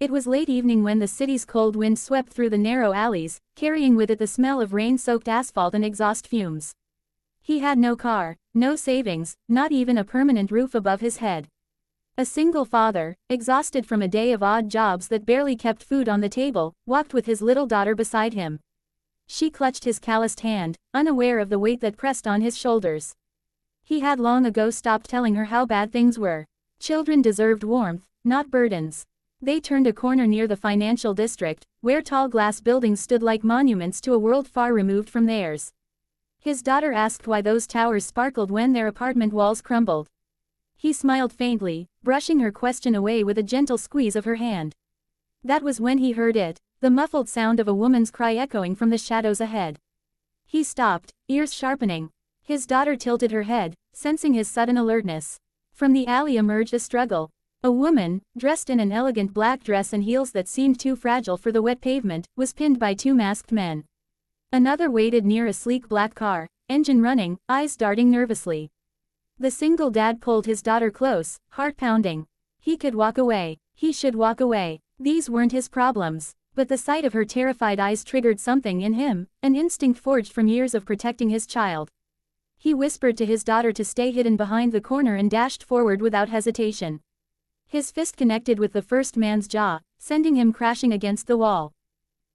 It was late evening when the city's cold wind swept through the narrow alleys, carrying with it the smell of rain-soaked asphalt and exhaust fumes. He had no car, no savings, not even a permanent roof above his head. A single father, exhausted from a day of odd jobs that barely kept food on the table, walked with his little daughter beside him. She clutched his calloused hand, unaware of the weight that pressed on his shoulders. He had long ago stopped telling her how bad things were. Children deserved warmth, not burdens. They turned a corner near the financial district, where tall glass buildings stood like monuments to a world far removed from theirs. His daughter asked why those towers sparkled when their apartment walls crumbled. He smiled faintly, brushing her question away with a gentle squeeze of her hand. That was when he heard it, the muffled sound of a woman's cry echoing from the shadows ahead. He stopped, ears sharpening. His daughter tilted her head, sensing his sudden alertness. From the alley emerged a struggle. A woman, dressed in an elegant black dress and heels that seemed too fragile for the wet pavement, was pinned by two masked men. Another waited near a sleek black car, engine running, eyes darting nervously. The single dad pulled his daughter close, heart pounding. He could walk away. He should walk away. These weren't his problems. But the sight of her terrified eyes triggered something in him, an instinct forged from years of protecting his child. He whispered to his daughter to stay hidden behind the corner and dashed forward without hesitation. His fist connected with the first man's jaw, sending him crashing against the wall.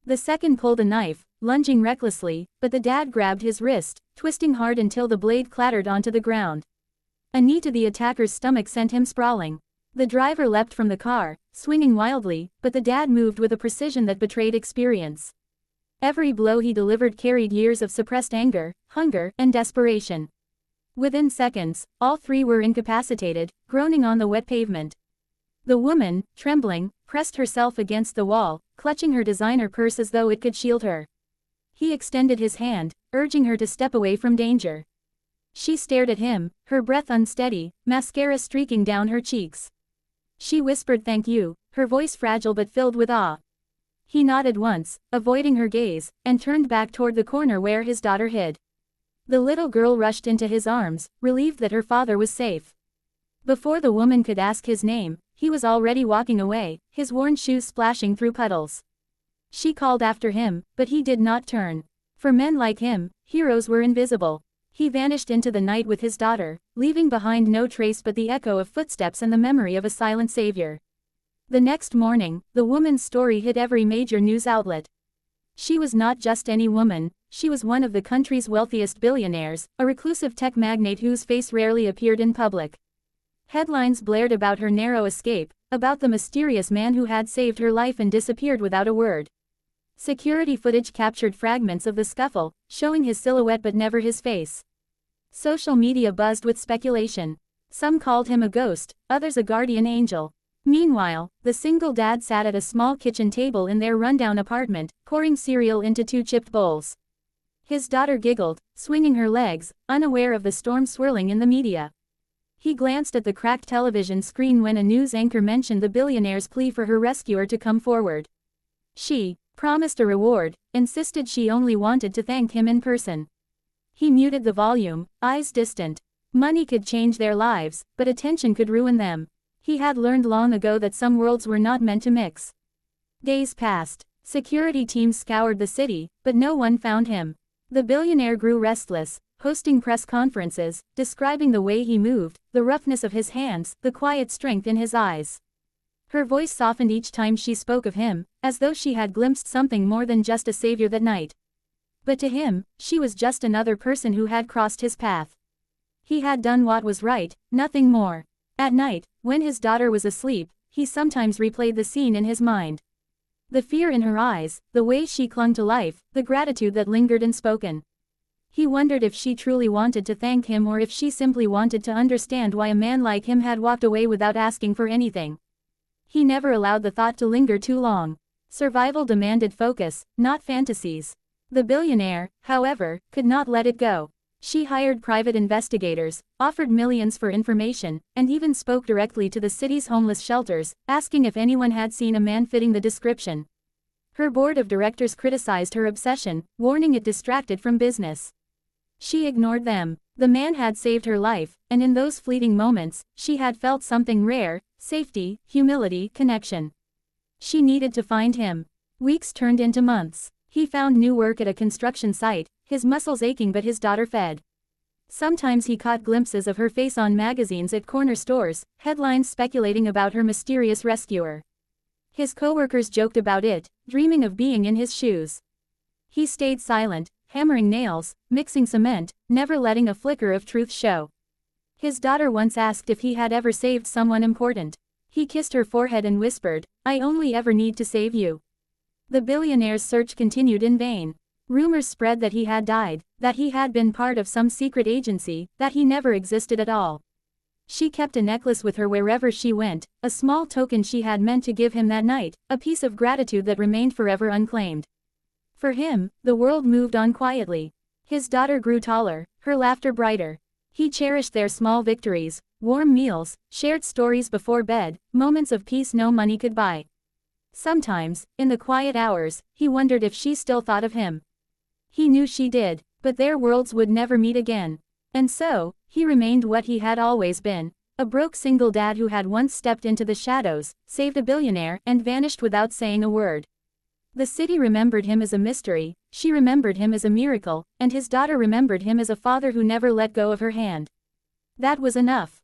The second pulled a knife, lunging recklessly, but the dad grabbed his wrist, twisting hard until the blade clattered onto the ground. A knee to the attacker's stomach sent him sprawling. The driver leapt from the car, swinging wildly, but the dad moved with a precision that betrayed experience. Every blow he delivered carried years of suppressed anger, hunger, and desperation. Within seconds, all three were incapacitated, groaning on the wet pavement. The woman, trembling, pressed herself against the wall, clutching her designer purse as though it could shield her. He extended his hand, urging her to step away from danger. She stared at him, her breath unsteady, mascara streaking down her cheeks. She whispered thank you, her voice fragile but filled with awe. He nodded once, avoiding her gaze, and turned back toward the corner where his daughter hid. The little girl rushed into his arms, relieved that her father was safe. Before the woman could ask his name, he was already walking away, his worn shoes splashing through puddles. She called after him, but he did not turn. For men like him, heroes were invisible. He vanished into the night with his daughter, leaving behind no trace but the echo of footsteps and the memory of a silent savior. The next morning, the woman's story hit every major news outlet. She was not just any woman, she was one of the country's wealthiest billionaires, a reclusive tech magnate whose face rarely appeared in public. Headlines blared about her narrow escape, about the mysterious man who had saved her life and disappeared without a word. Security footage captured fragments of the scuffle, showing his silhouette but never his face. Social media buzzed with speculation. Some called him a ghost, others a guardian angel. Meanwhile, the single dad sat at a small kitchen table in their rundown apartment, pouring cereal into two chipped bowls. His daughter giggled, swinging her legs, unaware of the storm swirling in the media. He glanced at the cracked television screen when a news anchor mentioned the billionaire's plea for her rescuer to come forward. She promised a reward, insisted she only wanted to thank him in person. He muted the volume, eyes distant. Money could change their lives, but attention could ruin them. He had learned long ago that some worlds were not meant to mix. Days passed. Security teams scoured the city, but no one found him. The billionaire grew restless, hosting press conferences, describing the way he moved, the roughness of his hands, the quiet strength in his eyes. Her voice softened each time she spoke of him, as though she had glimpsed something more than just a savior that night. But to him, she was just another person who had crossed his path. He had done what was right, nothing more. At night, when his daughter was asleep, he sometimes replayed the scene in his mind. The fear in her eyes, the way she clung to life, the gratitude that lingered unspoken. He wondered if she truly wanted to thank him or if she simply wanted to understand why a man like him had walked away without asking for anything. He never allowed the thought to linger too long. Survival demanded focus, not fantasies. The billionaire, however, could not let it go. She hired private investigators, offered millions for information, and even spoke directly to the city's homeless shelters, asking if anyone had seen a man fitting the description. Her board of directors criticized her obsession, warning it distracted from business. She ignored them. The man had saved her life, and in those fleeting moments, she had felt something rare: safety, humility, connection. She needed to find him. Weeks turned into months. He found new work at a construction site, his muscles aching but his daughter fed. Sometimes he caught glimpses of her face on magazines at corner stores, headlines speculating about her mysterious rescuer. His coworkers joked about it, dreaming of being in his shoes. He stayed silent, hammering nails, mixing cement, never letting a flicker of truth show. His daughter once asked if he had ever saved someone important. He kissed her forehead and whispered, "I only ever need to save you." The billionaire's search continued in vain. Rumors spread that he had died, that he had been part of some secret agency, that he never existed at all. She kept a necklace with her wherever she went, a small token she had meant to give him that night, a piece of gratitude that remained forever unclaimed. For him, the world moved on quietly. His daughter grew taller, her laughter brighter. He cherished their small victories, warm meals, shared stories before bed, moments of peace no money could buy. Sometimes, in the quiet hours, he wondered if she still thought of him. He knew she did, but their worlds would never meet again. And so, he remained what he had always been, a broke single dad who had once stepped into the shadows, saved a billionaire, and vanished without saying a word. The city remembered him as a mystery, she remembered him as a miracle, and his daughter remembered him as a father who never let go of her hand. That was enough.